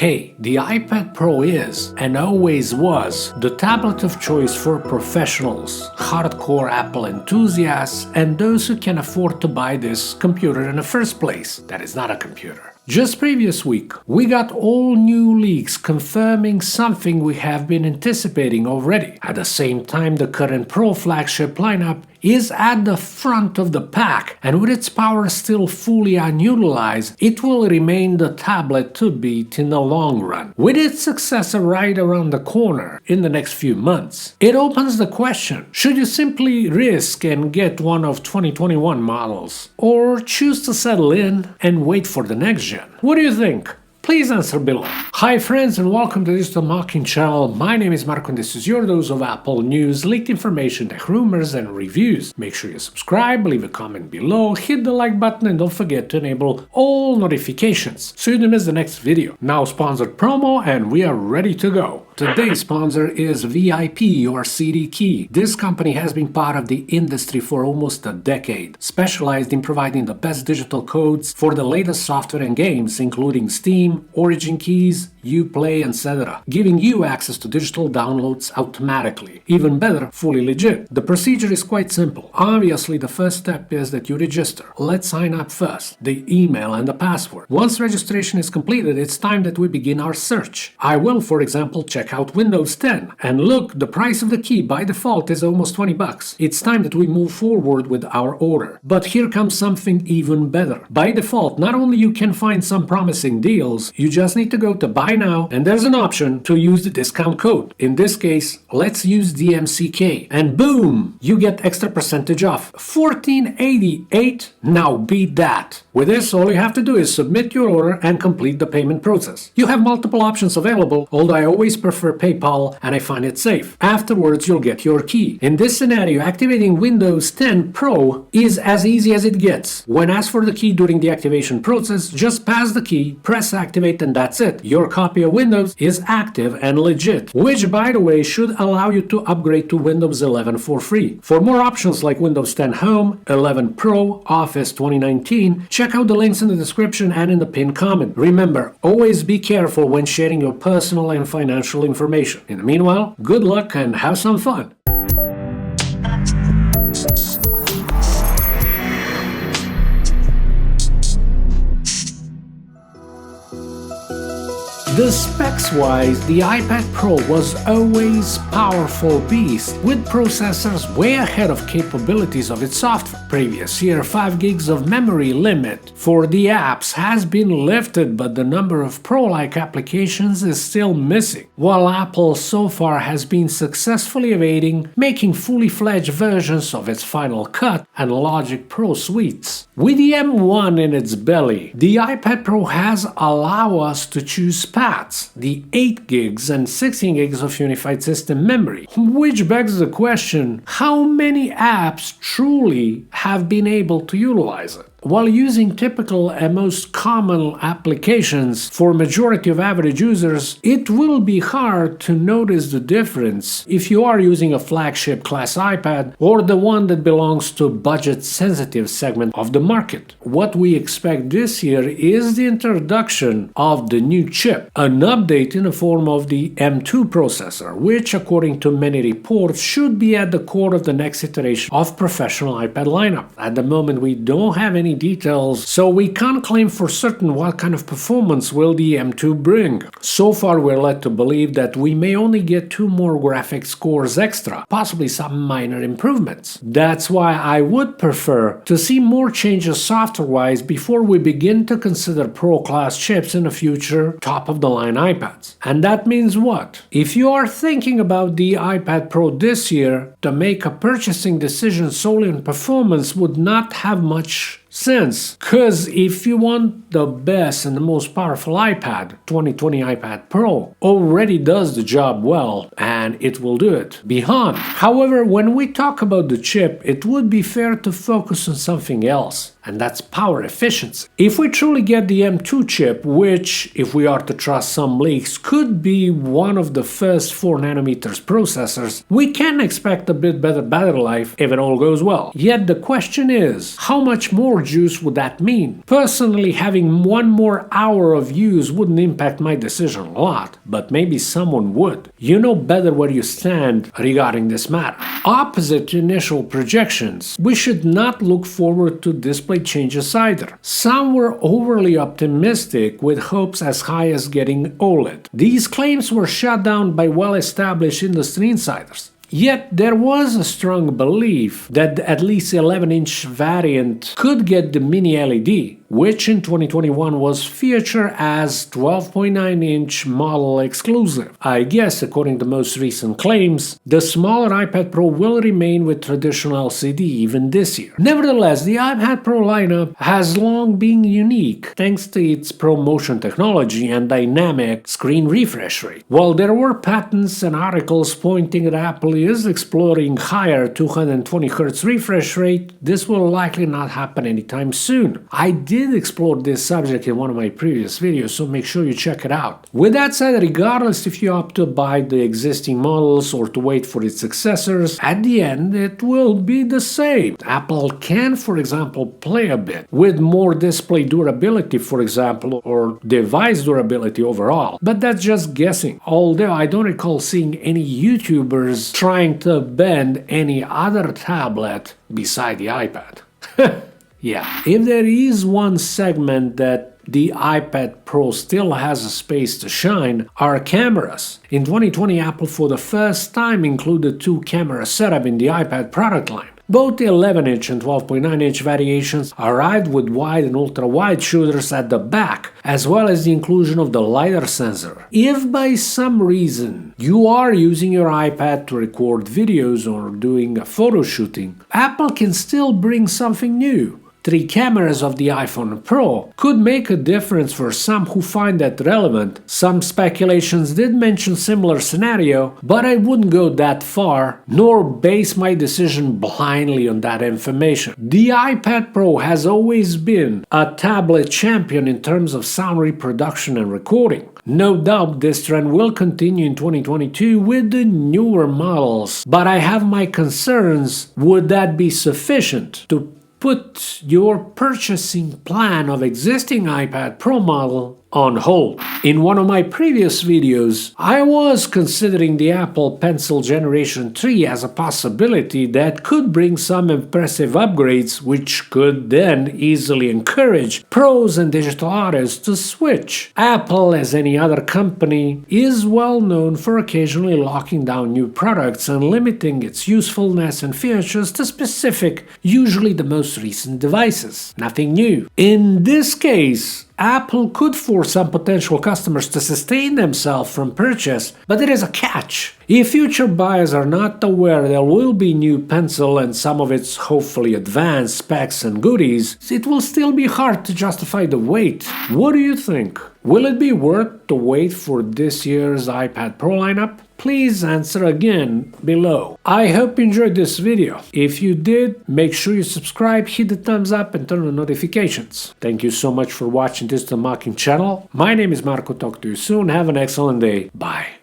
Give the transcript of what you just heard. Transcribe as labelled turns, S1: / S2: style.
S1: Hey, the iPad Pro is, and always was, the tablet of choice for professionals, hardcore Apple enthusiasts, and those who can afford to buy this computer in the first place. That is not a computer. Just previous week, we got all new leaks confirming something we have been anticipating already. At the same time, the current Pro flagship lineup is at the front of the pack, and with its power still fully unutilized, it will remain the tablet to beat in the long run. With its successor right around the corner in the next few months, it opens the question: should you simply risk and get one of 2021 models, or choose to settle in and wait for the next gen? What do you think? Please answer below. Hi friends and welcome to the Digitalna channel. My name is Marco and this is your dose of Apple news, leaked information, tech rumors and reviews. Make sure you subscribe, leave a comment below, hit the like button and don't forget to enable all notifications so you don't miss the next video. Now sponsored promo and we are ready to go. Today's sponsor is VIP or CD Key. This company has been part of the industry for almost a decade, specialized in providing the best digital codes for the latest software and games, including Steam, Origin keys, Uplay, etc., giving you access to digital downloads automatically. Even better, fully legit. The procedure is quite simple. Obviously, the first step is that you register. Let's sign up first, the email and the password. Once registration is completed, it's time that we begin our search. I will, for example, check out Windows 10. And look, the price of the key by default is almost $20. It's time that we move forward with our order. But here comes something even better. By default, not only you can find some promising deals, you just need to go to Buy Now, and there's an option to use the discount code. In this case, let's use DMCK, and boom, you get extra percentage off. $14.88. Now beat that. With this, all you have to do is submit your order and complete the payment process. You have multiple options available, although I always prefer PayPal and I find it safe. Afterwards, you'll get your key. In this scenario, activating Windows 10 Pro is as easy as it gets. When asked for the key during the activation process, just pass the key, press activate, and that's it. Your copy of Windows is active and legit, which by the way should allow you to upgrade to Windows 11 for free. For more options like Windows 10 Home, 11 Pro, Office 2019, check out the links in the description and in the pinned comment. Remember, always be careful when sharing your personal and financial information. In the meanwhile, good luck and have some fun! The specs-wise, the iPad Pro was always powerful beast, with processors way ahead of capabilities of its software. Previous year, 5 gigs of memory limit for the apps has been lifted, but the number of Pro-like applications is still missing, while Apple so far has been successfully evading making fully fledged versions of its Final Cut and Logic Pro suites. With the M1 in its belly, the iPad Pro has allowed us to choose paths, the 8 gigs and 16 gigs of unified system memory, which begs the question, how many apps truly have been able to utilize it? While using typical and most common applications for majority of average users, it will be hard to notice the difference if you are using a flagship class iPad or the one that belongs to budget-sensitive segment of the market. What we expect this year is the introduction of the new chip, an update in the form of the M2 processor, which according to many reports should be at the core of the next iteration of professional iPad lineup. At the moment we don't have any details, so we can't claim for certain what kind of performance will the M2 bring. So far we're led to believe that we may only get 2 more graphics cores extra, possibly some minor improvements. That's why I would prefer to see more changes software-wise before we begin to consider Pro-class chips in the future top-of-the-line iPads. And that means what? If you are thinking about the iPad Pro this year, to make a purchasing decision solely on performance would not have much sense, cause if you want the best and the most powerful iPad, 2020 iPad Pro already does the job well and it will do it beyond. However, when we talk about the chip, it would be fair to focus on something else, and that's power efficiency. If we truly get the M2 chip, which, if we are to trust some leaks, could be one of the first 4nm processors, we can expect a bit better battery life if it all goes well. Yet the question is, how much more juice would that mean? Personally, having having one more hour of use wouldn't impact my decision a lot, but maybe someone would. You know better where you stand regarding this matter. Opposite to initial projections, we should not look forward to display changes either. Some were overly optimistic with hopes as high as getting OLED. These claims were shut down by well-established industry insiders. Yet there was a strong belief that at least 11-inch variant could get the mini LED, which in 2021 was featured as 12.9-inch model exclusive. I guess, according to most recent claims, the smaller iPad Pro will remain with traditional LCD even this year. Nevertheless, the iPad Pro lineup has long been unique thanks to its ProMotion technology and dynamic screen refresh rate. While there were patents and articles pointing that Apple is exploring higher 220Hz refresh rate, this will likely not happen anytime soon. I did explore this subject in one of my previous videos, so make sure you check it out. With that said, regardless if you opt to buy the existing models or to wait for its successors, at the end it will be the same. Apple can, for example, play a bit with more display durability, for example, or device durability overall, but that's just guessing. Although I don't recall seeing any YouTubers trying to bend any other tablet beside the iPad. Yeah, if there is one segment that the iPad Pro still has a space to shine, are cameras. In 2020, Apple for the first time included two camera setup in the iPad product line. Both the 11-inch and 12.9-inch variations arrived with wide and ultra-wide shooters at the back, as well as the inclusion of the LiDAR sensor. If by some reason you are using your iPad to record videos or doing a photo shooting, Apple can still bring something new. 3 cameras of the iPhone Pro could make a difference for some who find that relevant. Some speculations did mention similar scenario, but I wouldn't go that far, nor base my decision blindly on that information. The iPad Pro has always been a tablet champion in terms of sound reproduction and recording. No doubt this trend will continue in 2022 with the newer models, but I have my concerns. Would that be sufficient to put your purchasing plan of existing iPad Pro model on hold? In one of my previous videos, I was considering the Apple Pencil Generation 3 as a possibility that could bring some impressive upgrades, which could then easily encourage pros and digital artists to switch. Apple, as any other company, is well known for occasionally locking down new products and limiting its usefulness and features to specific, usually the most recent devices. Nothing new. In this case, Apple could force some potential customers to sustain themselves from purchase, but there is a catch. If future buyers are not aware there will be new Pencil and some of its hopefully advanced specs and goodies, it will still be hard to justify the wait. What do you think? Will it be worth the wait for this year's iPad Pro lineup? Please answer again below. I hope you enjoyed this video. If you did, make sure you subscribe, hit the thumbs up and turn on notifications. Thank you so much for watching this Digitalna channel. My name is Marko, talk to you soon, have an excellent day, bye.